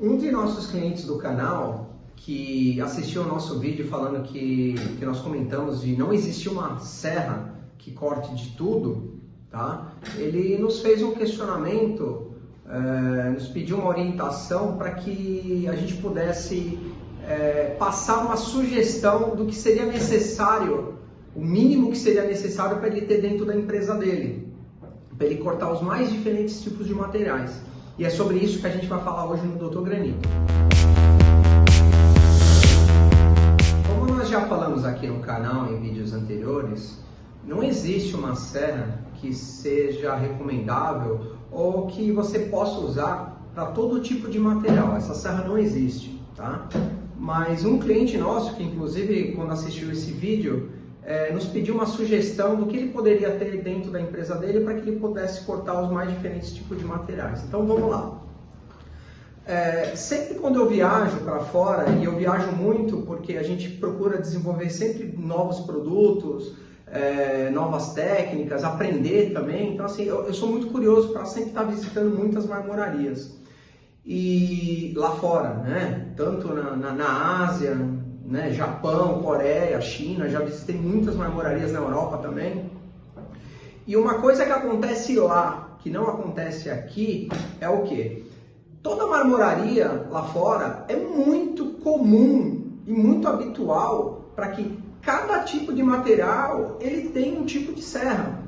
Um de nossos clientes do canal, que assistiu ao nosso vídeo falando que nós comentamos de não existir uma serra que corte de tudo, tá? Ele nos fez um questionamento, nos pediu uma orientação para que a gente pudesse passar uma sugestão do que seria necessário, o mínimo que seria necessário para ele ter dentro da empresa dele, para ele cortar os mais diferentes tipos de materiais. E é sobre isso que a gente vai falar hoje no Dr. Granito. Como nós já falamos aqui no canal em vídeos anteriores, não existe uma serra que seja recomendável ou que você possa usar para todo tipo de material. Essa serra não existe, tá? Mas um cliente nosso, que inclusive quando assistiu esse vídeo, nos pediu uma sugestão do que ele poderia ter dentro da empresa dele para que ele pudesse cortar os mais diferentes tipos de materiais. Então vamos lá. Sempre quando eu viajo para fora, e eu viajo muito porque a gente procura desenvolver sempre novos produtos, novas técnicas, aprender também. Então assim, eu sou muito curioso para sempre estar visitando muitas marmorarias. E lá fora, né? Tanto na Ásia, né? Japão, Coreia, China, já visitei muitas marmorarias na Europa também. E uma coisa que acontece lá, que não acontece aqui, é o quê? Toda marmoraria lá fora é muito comum e muito habitual para que cada tipo de material ele tem um tipo de serra.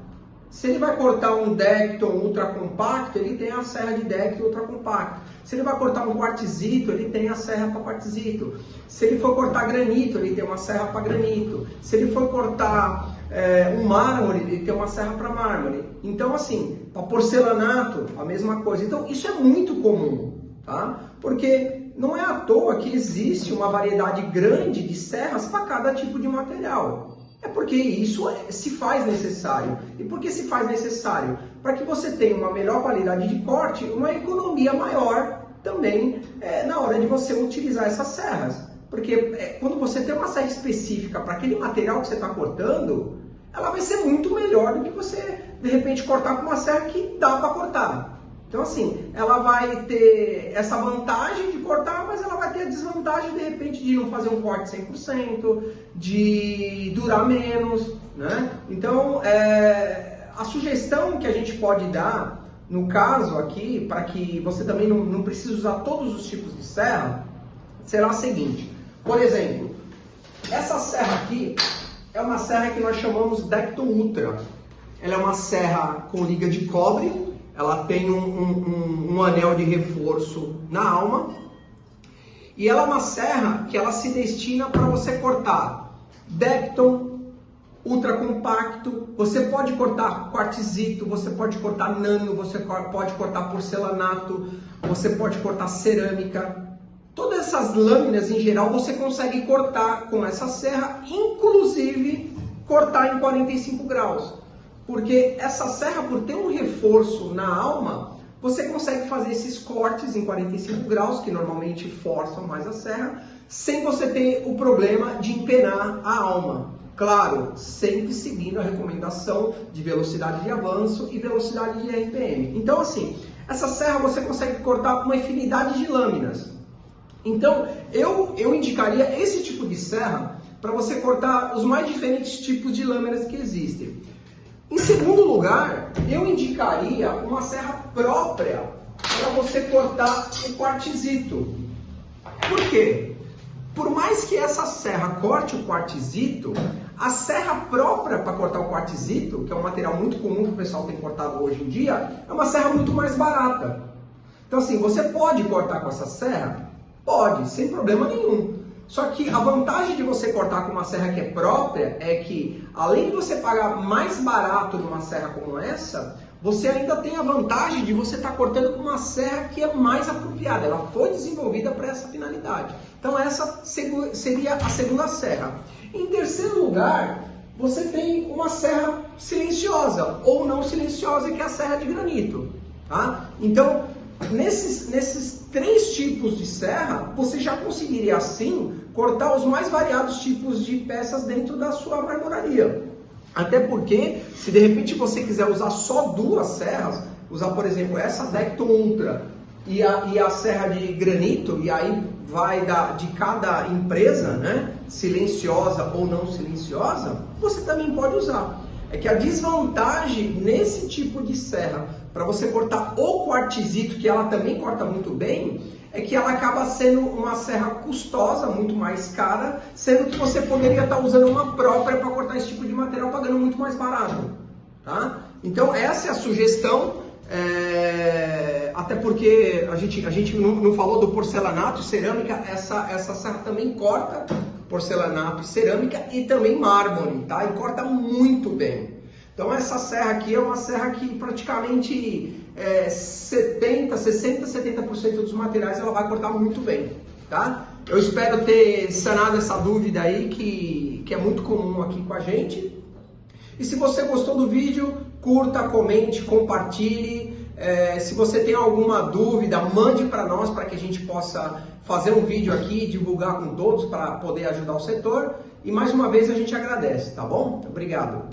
Se ele vai cortar um Decton ultra compacto, ele tem a serra de Decton ultra compacto. Se ele vai cortar um quartzito, ele tem a serra para quartzito. Se ele for cortar granito, ele tem uma serra para granito. Se ele for cortar um mármore, ele tem uma serra para mármore. Então, assim, para porcelanato, a mesma coisa. Então, isso é muito comum, tá? Porque não é à toa que existe uma variedade grande de serras para cada tipo de material. É porque isso se faz necessário. E por que se faz necessário? Para que você tenha uma melhor qualidade de corte, uma economia maior também na hora de você utilizar essas serras. Porque quando você tem uma serra específica para aquele material que você está cortando, ela vai ser muito melhor do que você, de repente, cortar com uma serra que dá para cortar. Então, assim, ela vai ter essa vantagem de cortar, mas ela vai ter a desvantagem, de repente, de não fazer um corte 100%, de durar menos, né? Então, a sugestão que a gente pode dar, no caso aqui, para que você também não precise usar todos os tipos de serra, será a seguinte. Por exemplo, essa serra aqui é uma serra que nós chamamos Decton Ultra. Ela é uma serra com liga de cobre. Ela tem um anel de reforço na alma e ela é uma serra que ela se destina para você cortar Decton, ultra compacto, você pode cortar quartzito, você pode cortar nano, você pode cortar porcelanato, você pode cortar cerâmica. Todas essas lâminas em geral você consegue cortar com essa serra, inclusive cortar em 45 graus. Porque essa serra, por ter um reforço na alma, você consegue fazer esses cortes em 45 graus, que normalmente forçam mais a serra, sem você ter o problema de empenar a alma. Claro, sempre seguindo a recomendação de velocidade de avanço e velocidade de RPM. Então, assim, essa serra você consegue cortar uma infinidade de lâminas. Então, eu indicaria esse tipo de serra para você cortar os mais diferentes tipos de lâminas que existem. Em segundo lugar, eu indicaria uma serra própria para você cortar o quartzito. Por quê? Por mais que essa serra corte o quartzito, a serra própria para cortar o quartzito, que é um material muito comum que o pessoal tem cortado hoje em dia, é uma serra muito mais barata. Então assim, você pode cortar com essa serra? Pode, sem problema nenhum. Só que a vantagem de você cortar com uma serra que é própria é que, além de você pagar mais barato numa serra como essa, você ainda tem a vantagem de você estar cortando com uma serra que é mais apropriada. Ela foi desenvolvida para essa finalidade. Então essa seria a segunda serra. Em terceiro lugar, você tem uma serra silenciosa ou não silenciosa, que é a serra de granito. Tá? Então, nesses três tipos de serra, você já conseguiria assim cortar os mais variados tipos de peças dentro da sua marmoraria. Até porque, se de repente você quiser usar só duas serras, usar por exemplo essa Decton Ultra e a serra de granito, e aí vai de cada empresa, né, silenciosa ou não silenciosa, você também pode usar. É que a desvantagem nesse tipo de serra, para você cortar o quartzito, que ela também corta muito bem, é que ela acaba sendo uma serra custosa, muito mais cara, sendo que você poderia estar usando uma própria para cortar esse tipo de material, pagando muito mais barato. Tá? Então essa é a sugestão, até porque a gente não falou do porcelanato e cerâmica, essa serra também corta porcelanato e cerâmica e também mármore, tá? E corta muito bem. Então essa serra aqui é uma serra que praticamente 70%, 70% dos materiais ela vai cortar muito bem, tá? Eu espero ter sanado essa dúvida aí que é muito comum aqui com a gente. E se você gostou do vídeo, curta, comente, compartilhe. Se você tem alguma dúvida, mande para nós para que a gente possa fazer um vídeo aqui, divulgar com todos para poder ajudar o setor. E mais uma vez a gente agradece, tá bom? Obrigado.